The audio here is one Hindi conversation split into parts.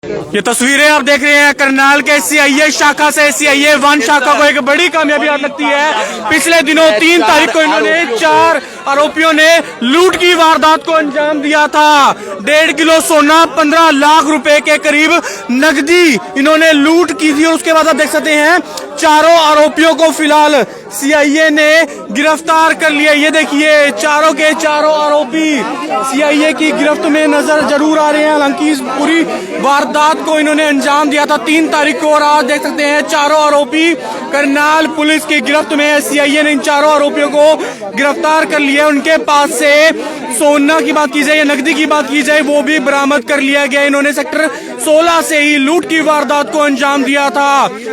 ये तस्वीरें आप देख रहे हैं करनाल के सीआईए शाखा से सीआईए 1 शाखा को एक बड़ी कामयाबी आज लगती है। पिछले दिनों 3 तारीख को इन्होंने 4 आरोपियों ने लूट की वारदात को अंजाम दिया था। 1.5 किलो सोना, 15 लाख रुपए के करीब नकदी इन्होंने लूट की थी। और उसके बाद आप देख सकते हैं चारों आरोपियों को फिलहाल सीआईए ने गिरफ्तार कर लिया। ये देखिए चारों के चारों आरोपी सीआईए की गिरफ्त में नजर जरूर आ रहे हैं। हालांकि इस पूरी वारदात को इन्होंने अंजाम दिया था 3 तारीख को और आज देख सकते हैं चारों आरोपी करनाल पुलिस की गिरफ्त में है। सीआईए ने इन चारों आरोपियों को गिरफ्तार कर लिया। उनके पास से सोना की बात की जाए या नकदी की बात की जाए वो भी बरामद कर लिया गया। इन्होंने सेक्टर 16 से ही लूट की वारदात को अंजाम दिया था।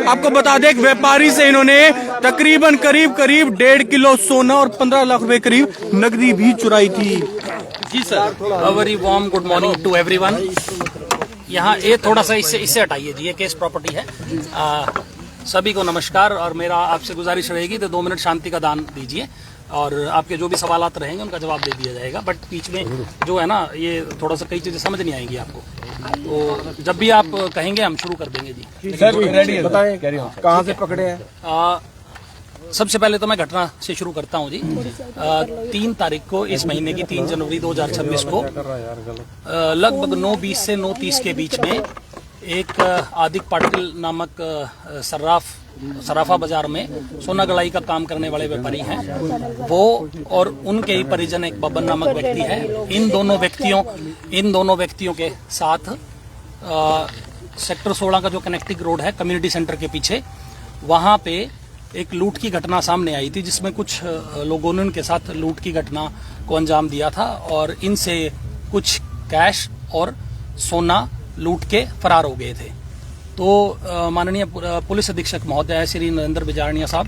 आपको बता दें व्यापारी से इन्होंने तकरीबन करीब 1.5 किलो सोना और 15 लाख रुपए करीब नकदी भी चुराई थी। जी sir, a very warm good morning to everyone. यहाँ ये थोड़ा सा इससे हटाइए जी, ये केस प्रॉपर्टी है। सभी को नमस्कार और मेरा आपसे गुजारिश रहेगी तो 2 मिनट शांति का दान दीजिए और आपके जो भी सवालात रहेंगे उनका जवाब दे दिया जाएगा। बट बीच में जो है ना ये थोड़ा सा कई चीजें समझ नहीं आएंगी आपको, तो जब भी आप कहेंगे हम शुरू कर देंगे जी। सर बताएं कहाँ से पकड़े हैं? सबसे पहले तो मैं घटना से शुरू करता हूं जी। 3 तारीख को इस महीने की 3 जनवरी 2026 को लगभग 9:20 से 9:30 के बीच में एक आदिक पाटिल नामक सराफा बाजार में सोना गलाई का काम करने वाले व्यापारी हैं वो और उनके ही परिजन एक बब्बन नामक व्यक्ति है। इन दोनों व्यक्तियों के साथ सेक्टर 16 का जो कनेक्टिंग रोड है कम्युनिटी सेंटर के पीछे, वहां पे एक लूट की घटना सामने आई थी जिसमें कुछ लोगों ने उनके साथ लूट की घटना को अंजाम दिया था और इनसे कुछ कैश और सोना लूट के फरार हो गए थे। तो माननीय पुलिस अधीक्षक महोदय श्री नरेंद्र बिजारनिया साहब,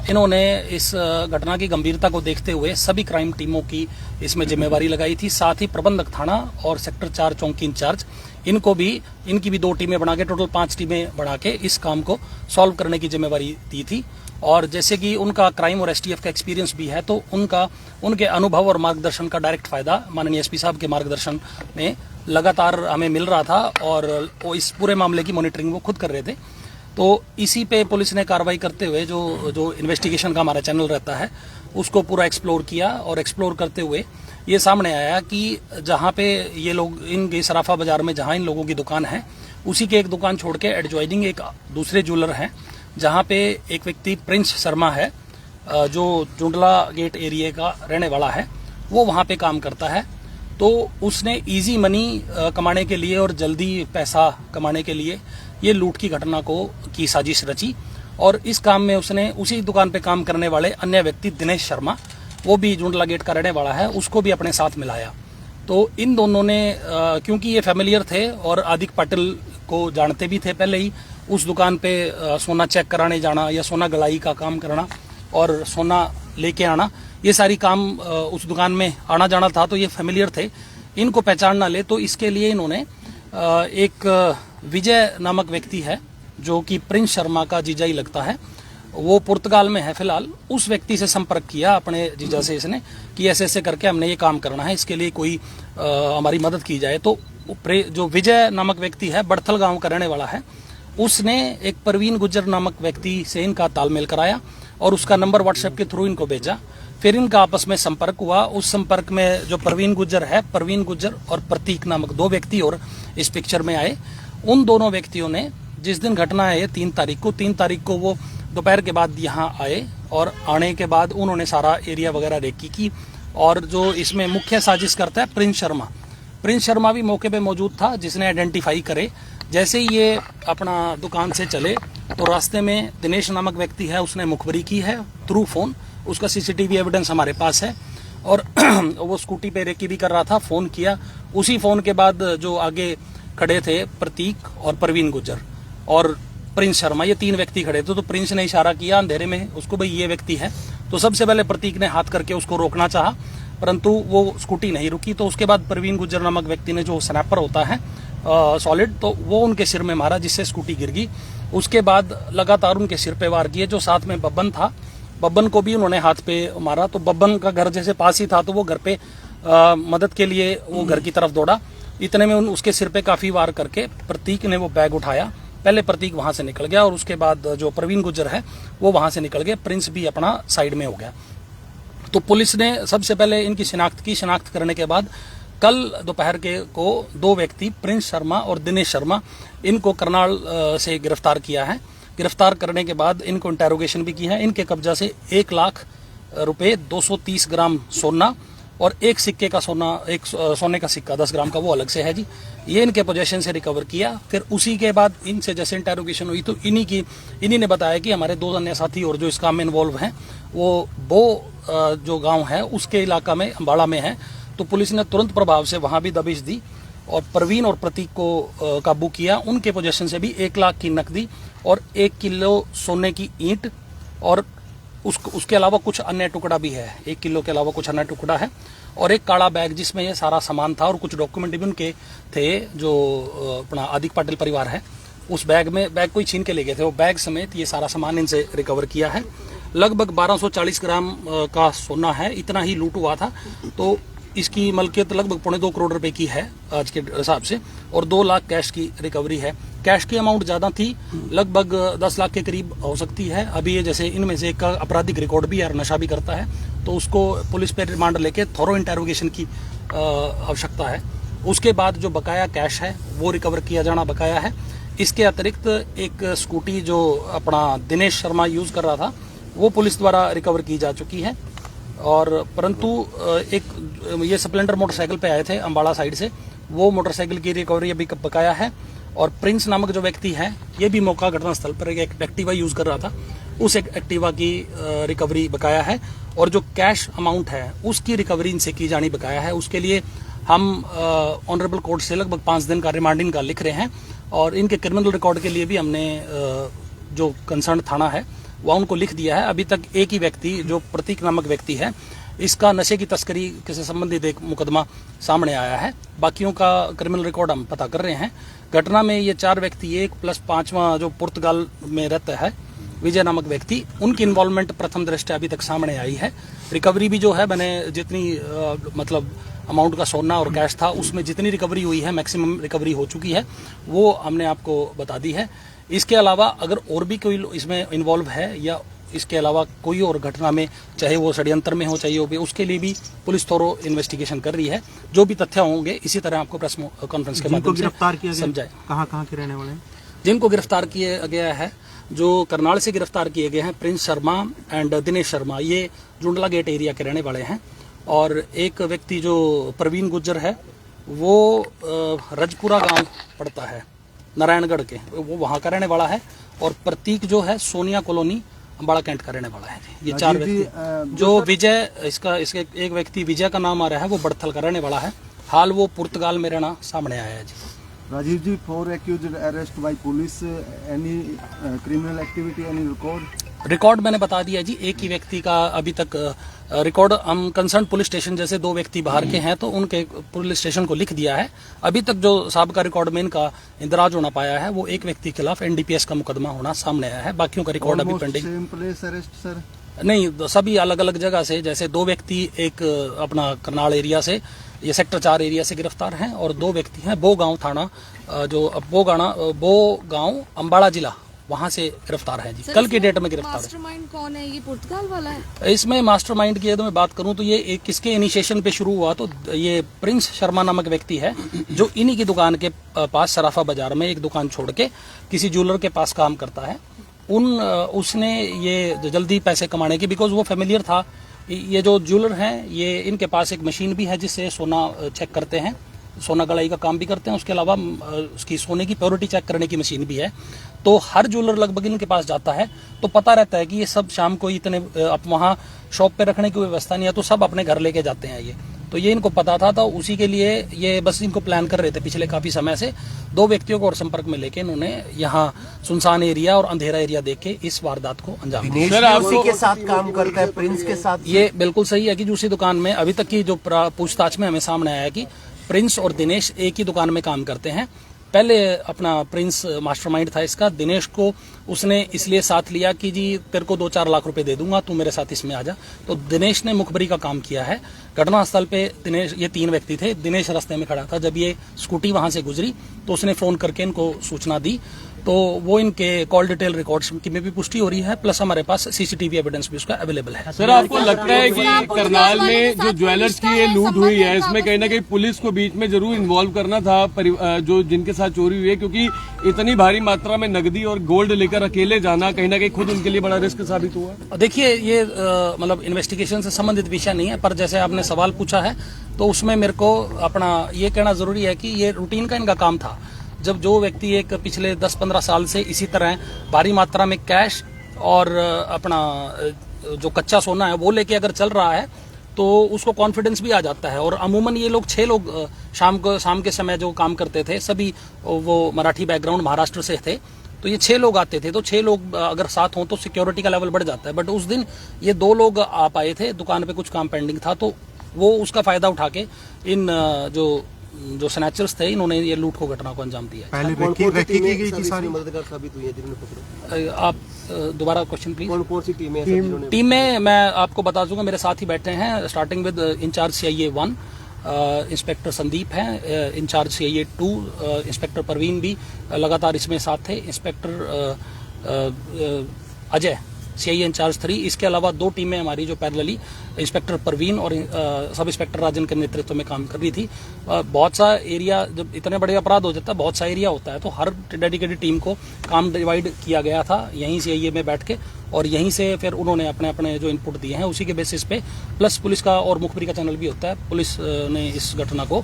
इन्होंने इस घटना की गंभीरता को देखते हुए सभी क्राइम टीमों की इसमें जिम्मेवारी लगाई थी। साथ ही प्रबंधक थाना और सेक्टर 4 चौकी इंचार्ज इनकी भी 2 टीमें बना के टोटल 5 टीमें बना के इस काम को सॉल्व करने की जिम्मेवारी दी थी। और जैसे कि उनका क्राइम और एसटीएफ का एक्सपीरियंस भी है तो उनके अनुभव और मार्गदर्शन का डायरेक्ट फायदा माननीय एसपी साहब के मार्गदर्शन में लगातार हमें मिल रहा था और वो इस पूरे मामले की मॉनिटरिंग वो खुद कर रहे थे। तो इसी पे पुलिस ने कार्रवाई करते हुए जो इन्वेस्टिगेशन का हमारा चैनल रहता है उसको पूरा एक्सप्लोर किया और एक्सप्लोर करते हुए ये सामने आया कि जहाँ पे ये लोग इनके सराफा बाजार में जहाँ इन लोगों की दुकान है उसी के एक दुकान छोड़ के एडजॉइनिंग एक दूसरे ज्वेलर हैं जहाँ पे एक व्यक्ति प्रिंस शर्मा है जो जुंडला गेट एरिया का रहने वाला है, वो वहाँ पे काम करता है। तो उसने इजी मनी कमाने के लिए और जल्दी पैसा कमाने के लिए ये लूट की घटना की साजिश रची और इस काम में उसने उसी दुकान पे काम करने वाले अन्य व्यक्ति दिनेश शर्मा, वो भी जुंडला गेट का रहने वाला है, उसको भी अपने साथ मिलाया। तो इन दोनों ने क्योंकि ये फैमिलियर थे और आदिक पाटिल को जानते भी थे पहले ही, उस दुकान पे सोना चेक कराने जाना या सोना गलाई का काम करना और सोना लेके आना, ये सारी काम उस दुकान में आना जाना था। तो ये फैमिलियर थे, इनको पहचान ना ले तो इसके लिए इन्होंने एक विजय नामक व्यक्ति है जो कि प्रिंस शर्मा का जीजा ही लगता है, वो पुर्तगाल में है फिलहाल, उस व्यक्ति से संपर्क किया अपने जीजा से इसने कि ऐसे ऐसे करके हमने ये काम करना है, इसके लिए कोई हमारी मदद की जाए। तो जो विजय नामक व्यक्ति है बड़थल गांव का रहने वाला है, उसने एक परवीन गुज्जर नामक व्यक्ति से इनका तालमेल कराया और उसका नंबर व्हाट्सएप के थ्रू इनको भेजा। फिर इनका आपस में संपर्क हुआ। उस संपर्क में जो परवीन गुज्जर और प्रतीक नामक 2 व्यक्ति और इस पिक्चर में आए। उन दोनों व्यक्तियों ने जिस दिन घटना है 3 तारीख को वो दोपहर के बाद यहाँ आए और आने के बाद उन्होंने सारा एरिया वगैरह रेकी की। और जो इसमें मुख्य साजिश करता है प्रिंस शर्मा भी मौके पे मौजूद था, जिसने आइडेंटिफाई करे। जैसे ही ये अपना दुकान से चले तो रास्ते में दिनेश नामक व्यक्ति है, उसने मुखबरी की है थ्रू फोन, उसका सीसीटीवी एविडेंस हमारे पास है और वो स्कूटी पे रेकी भी कर रहा था, फोन किया। उसी फोन के बाद जो आगे खड़े थे प्रतीक और परवीन गुज्जर और प्रिंस शर्मा, ये 3 व्यक्ति खड़े थे। तो प्रिंस ने इशारा किया अंधेरे में उसको, भाई ये व्यक्ति है। तो सबसे पहले प्रतीक ने हाथ करके उसको रोकना चाहा परंतु वो स्कूटी नहीं रुकी। तो उसके बाद परवीन गुज्जर नामक व्यक्ति ने, जो स्नैपर होता है सॉलिड, तो वो उनके सिर में मारा जिससे स्कूटी गिर गई। उसके बाद लगातार उनके सिर पे वार किए। जो साथ में बब्बन था, बब्बन को भी उन्होंने हाथ पे मारा। तो बब्बन का घर जैसे पास ही था तो वो घर पे मदद के लिए वो घर की तरफ दौड़ा इतने में उसके सिर पे काफी वार करके प्रतीक ने वो बैग उठाया। पहले प्रतीक वहां से निकल गया और उसके बाद जो प्रवीण गुज्जर है वो वहां से निकल गया, प्रिंस भी अपना साइड में हो गया। तो पुलिस ने सबसे पहले इनकी शिनाख्त करने के बाद कल दोपहर के को 2 व्यक्ति प्रिंस शर्मा और दिनेश शर्मा इनको करनाल से गिरफ्तार किया है। गिरफ्तार करने के बाद इनको इंटेरोगेशन भी की है। इनके कब्जा से 1 लाख रुपए 230 ग्राम सोना और एक सिक्के का सोना, एक सोने का सिक्का 10 ग्राम का वो अलग से है जी, ये इनके पोजेशन से रिकवर किया। फिर उसी के बाद इनसे जैसे इंटेरोगेशन हुई तो इन्हीं ने बताया कि हमारे 2 अन्य साथी और जो इस काम में इन्वॉल्व हैं वो जो गांव है उसके इलाका में अम्बाड़ा में है। तो पुलिस ने तुरंत प्रभाव से वहां भी दबिश दी और प्रवीण और प्रतीक को काबू किया। उनके पोजेशन से भी 1 लाख की नकदी और 1 किलो सोने की ईंट और उसके अलावा कुछ अन्य टुकड़ा भी है। 1 किलो के अलावा कुछ अन्य टुकड़ा है और एक काला बैग जिसमें ये सारा सामान था और कुछ डॉक्यूमेंट भी उनके थे जो अपना आदिक पाटिल परिवार है उस बैग कोई छीन के ले गए थे। वो बैग समेत ये सारा सामान इनसे रिकवर किया है। लगभग 1240 ग्राम का सोना है, इतना ही लूट हुआ था। तो इसकी मलकियत लगभग 2.25 करोड़ रुपए की है आज के हिसाब से और 2 लाख कैश की रिकवरी है। कैश की अमाउंट ज्यादा थी, लगभग 10 लाख के करीब हो सकती है। अभी ये जैसे इनमें से एक का आपराधिक रिकॉर्ड भी है, नशा भी करता है, तो उसको पुलिस पे रिमांड लेके थोरो इंटेरोगेशन की आवश्यकता है। उसके बाद जो बकाया कैश है वो रिकवर किया जाना बकाया है। इसके अतिरिक्त एक स्कूटी जो अपना दिनेश शर्मा यूज कर रहा था वो पुलिस द्वारा रिकवर की जा चुकी है। और परंतु एक ये स्प्लेंडर मोटरसाइकिल पे आए थे अम्बाड़ा साइड से, वो मोटरसाइकिल की रिकवरी अभी बकाया है। और प्रिंस नामक जो व्यक्ति है ये भी मौका घटनास्थल पर एक एक्टिवा यूज कर रहा था, उस एक एक्टिवा की रिकवरी बकाया है। और जो कैश अमाउंट है उसकी रिकवरी इनसे की जानी बकाया है। उसके लिए हम ऑनरेबल कोर्ट से लगभग 5 दिन का रिमांडिंग का लिख रहे हैं और इनके क्रिमिनल रिकॉर्ड के लिए भी हमने जो कंसर्न थाना है वह उनको लिख दिया है। अभी तक एक ही व्यक्ति जो प्रतीक नामक व्यक्ति है इसका नशे की तस्करी से संबंधित एक मुकदमा सामने आया है। बाकियों का क्रिमिनल रिकॉर्ड हम पता कर रहे हैं। घटना में ये 4 व्यक्ति, 1 प्लस 5वां जो पुर्तगाल में रहता है विजय नामक व्यक्ति, उनकी इन्वॉल्वमेंट प्रथम दृष्टया अभी तक सामने आई है। रिकवरी भी जो है मैंने जितनी मतलब अमाउंट का सोना और कैश था उसमें जितनी रिकवरी हुई है, मैक्सिमम रिकवरी हो चुकी है, वो हमने आपको बता दी है। इसके अलावा अगर और भी कोई इसमें इन्वॉल्व है या इसके अलावा कोई और घटना में, चाहे वो षड्यंत्र में हो चाहे वो भी, उसके लिए भी पुलिस थोरो इन्वेस्टिगेशन कर रही है। जो भी तथ्य होंगे इसी तरह आपको प्रेस कॉन्फ्रेंस के माध्यम से समझाए। कहाँ के रहने वाले हैं? जिनको गिरफ्तार किया गया है, जो करनाल से गिरफ्तार किए गए हैं, प्रिंस शर्मा एंड दिनेश शर्मा, ये जुंडला गेट एरिया के रहने वाले हैं। और एक व्यक्ति जो प्रवीण गुज्जर है वो रजपुरा गांव पड़ता है नारायणगढ़ के, वो वहां का रहने वाला है। और प्रतीक जो है सोनिया कॉलोनी अम्बाड़ा कैंट का रहने वाला है। ये 4 व्यक्ति। जो विजय इसके एक व्यक्ति विजय का नाम आ रहा है वो बड़थल का रहने वाला है। हाल वो पुर्तगाल में रहना सामने आया है जी। Rajiv ji, for accused arrest by police, any criminal activity, any record मैंने बता दिया जी। एक ही व्यक्ति का अभी तक रिकॉर्ड हम कंसर्न पुलिस स्टेशन, जैसे 2 व्यक्ति बाहर के हैं तो उनके पुलिस स्टेशन को लिख दिया है। अभी तक जो साहब का रिकॉर्ड में इनका इंदराज होना पाया है वो एक व्यक्ति के खिलाफ एनडीपीएस का मुकदमा होना सामने आया है। बाकियों का रिकॉर्ड अभी पेंडिंग नहीं, सभी अलग अलग जगह से, जैसे 2 व्यक्ति एक अपना करनाल एरिया से, ये सेक्टर 4 एरिया से गिरफ्तार हैं और 2 व्यक्ति हैं बो गांव थाना, जो बो गांव अम्बाड़ा जिला, वहां से गिरफ्तार है जी। कल की डेट में गिरफ्तार है। मास्टरमाइंड कौन है? ये पुर्तगाल वाला है? इसमें मास्टरमाइंड की यदि मैं बात करूं तो ये किसके इनिशिएशन पे शुरू हुआ, तो ये प्रिंस शर्मा नामक व्यक्ति है जो इन्हीं की दुकान के पास सराफा बाजार में एक दुकान छोड़ के किसी ज्वेलर के पास काम करता है। उसने ये जल्दी पैसे कमाने की, बिकॉज वो फेमिलियर था, ये जो ज्वेलर हैं ये इनके पास एक मशीन भी है जिससे सोना चेक करते हैं, सोना गलाई का काम भी करते हैं। उसके अलावा उसकी सोने की प्योरिटी चेक करने की मशीन भी है। तो हर ज्वेलर लगभग इनके पास जाता है तो पता रहता है कि ये सब शाम को इतने अब वहाँ शॉप पे रखने की व्यवस्था नहीं है तो सब अपने घर लेके जाते हैं। ये तो ये इनको पता था, तो उसी के लिए ये बस इनको प्लान कर रहे थे पिछले काफी समय से। 2 व्यक्तियों को और संपर्क में लेके इन्होंने यहाँ सुनसान एरिया और अंधेरा एरिया देख के इस वारदात को अंजाम दिया। उसी के साथ काम करता है, प्रिंस के साथ। ये बिल्कुल सही है कि उसी दुकान में अभी तक की जो पूछताछ में हमें सामने आया कि प्रिंस और दिनेश एक ही दुकान में काम करते हैं। पहले अपना प्रिंस मास्टरमाइंड था इसका, दिनेश को उसने इसलिए साथ लिया कि जी तेरे को 2-4 लाख रुपए दे दूंगा, तू मेरे साथ इसमें आ जा। तो दिनेश ने मुखबरी का काम किया है। घटनास्थल पे दिनेश, ये 3 व्यक्ति थे। दिनेश रास्ते में खड़ा था, जब ये स्कूटी वहां से गुजरी तो उसने फोन करके इनको सूचना दी, तो वो इनके कॉल डिटेल रिकॉर्ड्स की में भी पुष्टि हो रही है, प्लस हमारे पास सीसीटीवी एविडेंस भी उसका अवेलेबल है। सर, आपको लगता है कि करनाल में जो ज्वेलर्स की ये लूट हुई है, इसमें कहीं ना कहीं पुलिस को बीच में जरूर इन्वॉल्व करना था, जो जिनके साथ चोरी हुई है, क्योंकि इतनी भारी मात्रा में नकदी और गोल्ड लेकर अकेले जाना कहीं ना कहीं खुद उनके लिए बड़ा रिस्क साबित हुआ? देखिए, ये मतलब इन्वेस्टिगेशन से संबंधित विषय नहीं है, पर जैसे आपने सवाल पूछा है तो उसमें मेरे को अपना ये कहना जरूरी है कि ये रूटीन का इनका काम था। जब जो व्यक्ति एक पिछले 10-15 साल से इसी तरह भारी मात्रा में कैश और अपना जो कच्चा सोना है वो लेके अगर चल रहा है तो उसको कॉन्फिडेंस भी आ जाता है। और अमूमन ये लोग 6 लोग शाम के समय जो काम करते थे, सभी वो मराठी बैकग्राउंड महाराष्ट्र से थे, तो ये 6 लोग आते थे। तो 6 लोग अगर साथ हों तो सिक्योरिटी का लेवल बढ़ जाता है। बट उस दिन ये 2 लोग आ पाए थे, दुकान पे कुछ काम पेंडिंग था, तो वो उसका फायदा उठा के इन जो स्नैचर्स थे, इन्होंने ये लूट को घटना को अंजाम दिया। पहले रेकी की गई थी सारी। मददगार साबित हुई है जिन्होंने पकड़े। आप दोबारा क्वेश्चन प्लीज। कौन सी टीमें हैं जिन्होंने? टीम में मैं आपको बता दूंगा, मेरे साथ ही बैठे हैं, starting with incharge CIA 1 inspector Sandeep हैं, इंचार्ज CIA 2 इंस्पेक्टर परवीन भी लगातार इसमें साथ थे, इंस्पेक्टर अजय CIA इंचार्ज 3। इसके अलावा 2 टीमें हमारी जो पैरेलली इंस्पेक्टर परवीन और सब इंस्पेक्टर राजन के नेतृत्व में काम कर रही थी। बहुत सा एरिया, जब इतने बड़े अपराध हो जाता है, बहुत सा एरिया होता है, तो हर डेडिकेटेड टीम को काम डिवाइड किया गया था यहीं CIA में बैठ के, और यहीं से फिर उन्होंने अपने अपने जो इनपुट दिए हैं उसी के बेसिस पे, प्लस पुलिस का और मुखबरी का चैनल भी होता है, पुलिस ने इस घटना को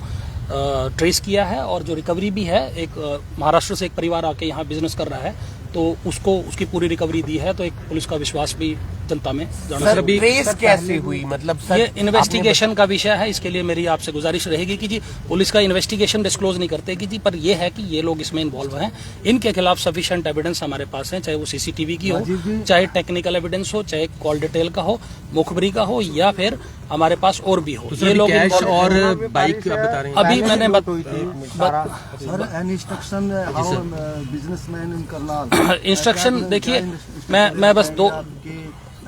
ट्रेस किया है। और जो रिकवरी भी है, एक महाराष्ट्र से एक परिवार आके यहाँ बिजनेस कर रहा है, तो उसको उसकी पूरी रिकवरी दी है, तो एक पुलिस का विश्वास भी जनता में सर, ट्रेस कैसे हुई? मतलब सर, ये इन्वेस्टिगेशन का विषय है, इसके लिए मेरी आपसे गुजारिश रहेगी कि जी पुलिस का इन्वेस्टिगेशन डिस्क्लोज नहीं करते कि जी, पर ये है कि ये लोग इसमें इन्वॉल्व हैं, इनके खिलाफ सफिशिएंट एविडेंस हमारे पास है, चाहे वो CCTV की हो, चाहे टेक्निकल एविडेंस हो, चाहे कॉल डिटेल का हो, मुखबरी का हो, या फिर हमारे पास और भी हो। ये लोग कैश और बाइक आप बता रहे हैं, अभी मैंने sir, any instruction how businessman in Karnal? Instruction देखिए, मैं बस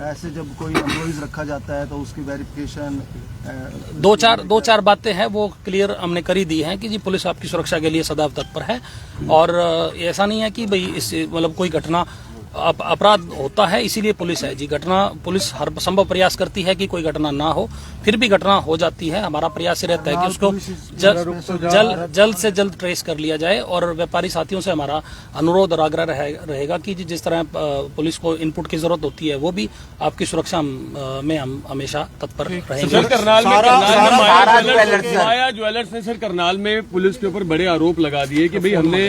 ऐसे जब कोई एम्प्लॉइज रखा जाता है तो उसकी वेरिफिकेशन, 2-4 बातें हैं वो क्लियर हमने कर ही दी हैं कि जी पुलिस आपकी सुरक्षा के लिए सदैव तत्पर है। और ऐसा नहीं है कि भाई इस मतलब कोई घटना अपराध होता है इसीलिए पुलिस है जी। घटना, पुलिस हर संभव प्रयास करती है कि कोई घटना ना हो, फिर भी घटना हो जाती है, हमारा प्रयास ये रहता है कि उसको जल्द से जल्द ट्रेस कर लिया जाए। और व्यापारी साथियों से हमारा अनुरोध और आग्रह रहेगा कि जिस तरह पुलिस को इनपुट की जरूरत होती है, वो भी आपकी सुरक्षा में हम हमेशा तत्पर रहेंगे। सर, करनाल में माया ज्वेलर्स ने सर करनाल में पुलिस के ऊपर बड़े आरोप लगा दिए कि भाई हमने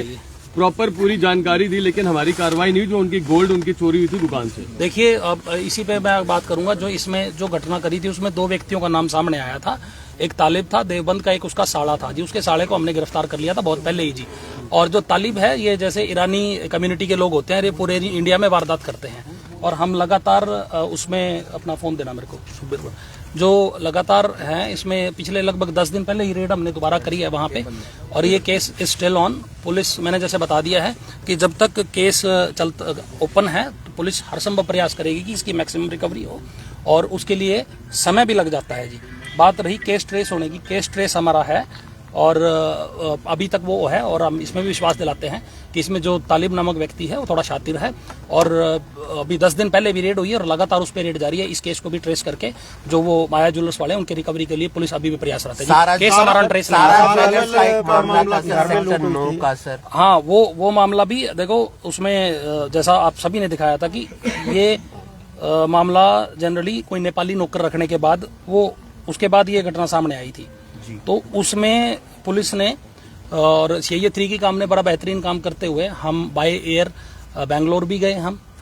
प्रॉपर पूरी जानकारी दी लेकिन हमारी कार्रवाई नहीं हुई, जो उनकी गोल्ड उनकी चोरी हुई थी दुकान से। देखिए, अब इसी पे मैं बात करूंगा। जो इसमें जो घटना करी थी उसमें 2 व्यक्तियों का नाम सामने आया था। एक तालिब था देवबंद का, एक उसका साला था जी। उसके साले को हमने गिरफ्तार कर लिया था बहुत पहले ही जी। और जो तालिब है, ये जैसे ईरानी कम्युनिटी के लोग होते हैं, ये पूरे इंडिया में वारदात करते हैं, और हम लगातार उसमें अपना फोन देना मेरे को, सुबीर को, जो लगातार हैं इसमें पिछले लगभग 10 दिन पहले ही रेड हमने दोबारा करी है वहां पे, और ये case is still on. Police, मैंने जैसे बता दिया है कि जब तक केस ओपन है तो पुलिस हर संभव प्रयास करेगी कि इसकी मैक्सिमम रिकवरी हो, और उसके लिए समय भी लग जाता है जी। बात रही केस ट्रेस होने की, केस ट्रेस हमारा है और अभी तक वो है, और हम इसमें भी विश्वास दिलाते हैं कि इसमें जो तालिब नामक व्यक्ति है वो थोड़ा शातिर है, और अभी 10 दिन पहले भी रेड हुई है और लगातार उस पर रेड जारी है। इस केस को भी ट्रेस करके जो वो माया ज्वेलर्स वाले हैं उनके रिकवरी के लिए पुलिस अभी भी प्रयास रहता है। केस हमारा ट्रेस सर, हाँ, वो मामला भी देखो, उसमें जैसा आप सभी ने दिखाया था कि ये मामला जनरली कोई नेपाली नौकर रखने के बाद उसके बाद ये घटना सामने आई थी, तो उसमें पुलिस ने और CIA 3 की काम ने बड़ा बेहतरीन काम करते हुए हम बाय एयर बेंगलोर भी गए,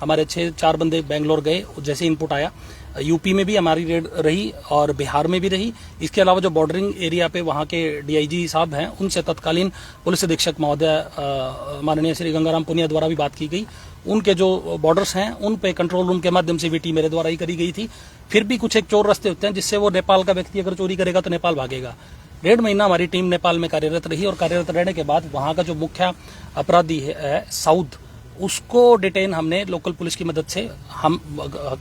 हमारे 6-4 बंदे बेंगलोर गए, जैसे इनपुट आया। यूपी में भी हमारी रेड रही और बिहार में भी रही। इसके अलावा जो बॉर्डरिंग एरिया पे वहाँ के DIG साहब हैं, उनसे तत्कालीन पुलिस अधीक्षक महोदय माननीय श्री गंगाराम पुनिया द्वारा भी बात की गई। उनके जो बॉर्डर्स हैं उन पे कंट्रोल रूम के माध्यम से VT मेरे द्वारा ही करी गई थी। फिर भी कुछ एक चोर रास्ते होते हैं जिससे वो नेपाल का व्यक्ति अगर चोरी करेगा तो नेपाल भागेगा, 1.5 महीना हमारी टीम नेपाल में कार्यरत रही और कार्यरत रहने के बाद वहां का जो मुख्य अपराधी है साउथ, उसको डिटेन हमने लोकल पुलिस की मदद से, हम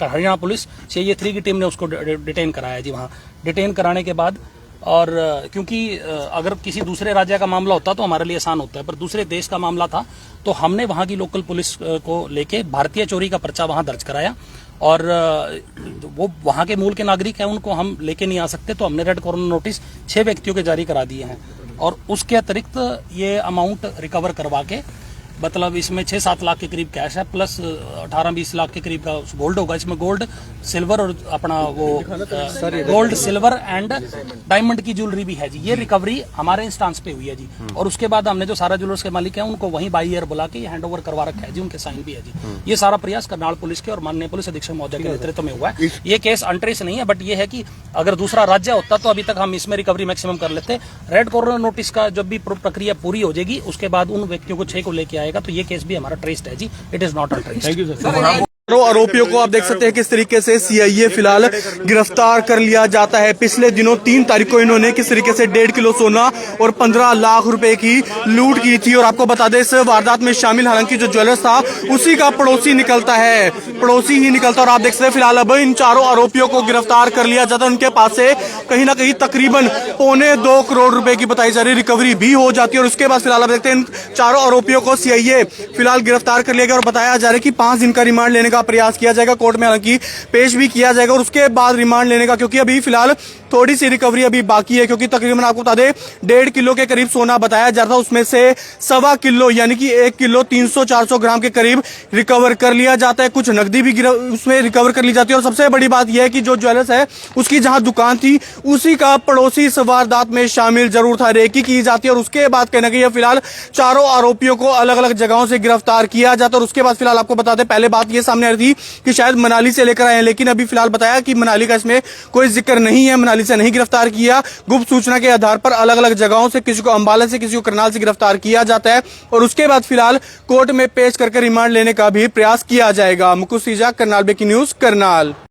हरियाणा पुलिस CIA 3 की टीम ने उसको डिटेन कराया जी। वहाँ डिटेन कराने के बाद, और क्योंकि अगर किसी दूसरे राज्य का मामला होता तो हमारे लिए आसान होता है, पर दूसरे देश का मामला था तो हमने वहाँ की लोकल पुलिस को लेके भारतीय चोरी का पर्चा वहाँ दर्ज कराया। और वो वहाँ के मूल के नागरिक हैं, उनको हम लेके नहीं आ सकते, तो हमने रेड कॉर्नर नोटिस 6 व्यक्तियों के जारी करा दिए हैं। और उसके अतिरिक्त ये अमाउंट रिकवर करवा के, मतलब इसमें 6-7 लाख के करीब कैश है, प्लस 18-20 लाख के करीब का गोल्ड होगा। इसमें गोल्ड, सिल्वर और अपना वो गोल्ड, सिल्वर एंड डायमंड की ज्वेलरी भी है जी। ये रिकवरी हमारे इंस्टांस पे हुई है जी। और उसके बाद हमने जो सारा ज्वेलर्स के मालिक हैं उनको वहीं बाई ईयर बुला के हैंड ओवर करवा रखा है जी, उनके साइन भी है जी। ये सारा प्रयास करनाल पुलिस के और माननीय पुलिस अधीक्षक महोदय के नेतृत्व में हुआ है। ये केस अनट्रेस नहीं है, बट ये है कि अगर दूसरा राज्य होता तो अभी तक हम इसमें रिकवरी मैक्सिमम कर लेते। रेड कॉर्नर नोटिस का जब भी प्रक्रिया पूरी हो जाएगी उसके बाद उन व्यक्तियों को 6 को लेके आएगा, तो ये केस भी हमारा ट्रेस्ड है जी, it is not untraced. Thank you sir. आरोपियों को आप देख सकते हैं किस तरीके से CIA फिलहाल गिरफ्तार कर लिया जाता है। पिछले दिनों 3 तारीख को इन्होंने किस तरीके से 1.5 किलो सोना और 15 लाख रुपए की लूट की थी। और आपको बता दें इस वारदात में शामिल हालांकि जो ज्वेलर्स था उसी का पड़ोसी निकलता है, पड़ोसी ही निकलता है। और आप देख सकते हैं फिलहाल अब इन चारों आरोपियों को गिरफ्तार कर लिया जाता है। उनके पास से कहीं ना कहीं तकरीबन 2.25 करोड़ रुपए की बताई जा रही रिकवरी भी हो जाती है। और उसके बाद फिलहाल आप देखते हैं इन चारों आरोपियों को CIA फिलहाल गिरफ्तार कर लिया गया और बताया जा रहा है कि 5 दिन का रिमांड लेने का प्रयास किया जाएगा, कोर्ट में हालांकि पेश भी किया जाएगा। और उसके बाद रिमांड लेने का, क्योंकि अभी फिलहाल थोड़ी सी रिकवरी अभी बाकी है, क्योंकि तकरीबन आपको बता दें 1.5 किलो के करीब सोना बताया जा रहा था, उसमें से 1.25 किलो यानी कि 1 किलो 300-400 ग्राम के करीब रिकवर कर लिया जाता है। कुछ नकदी भी उसमें रिकवर कर ली जाती है। और सबसे बड़ी बात यह है कि जो ज्वेलर्स है उसकी जहां दुकान थी उसी का पड़ोसी इस वारदात में शामिल जरूर था। रेकी की जाती है और उसके बाद कहना कि फिलहाल चारों आरोपियों को अलग अलग जगहों से गिरफ्तार किया जाता है। और उसके बाद फिलहाल आपको बता दें पहले बात यह सामने आ रही थी कि शायद मनाली से लेकर आए हैं, लेकिन अभी फिलहाल बताया कि मनाली का इसमें कोई जिक्र नहीं है, मनाली से नहीं गिरफ्तार किया। गुप्त सूचना के आधार पर अलग अलग जगहों से, किसी को अंबाला से, किसी को करनाल से गिरफ्तार किया जाता है। और उसके बाद फिलहाल कोर्ट में पेश करके रिमांड लेने का भी प्रयास किया जाएगा। Mukul सीजा, Karnal breaking news, Karnal.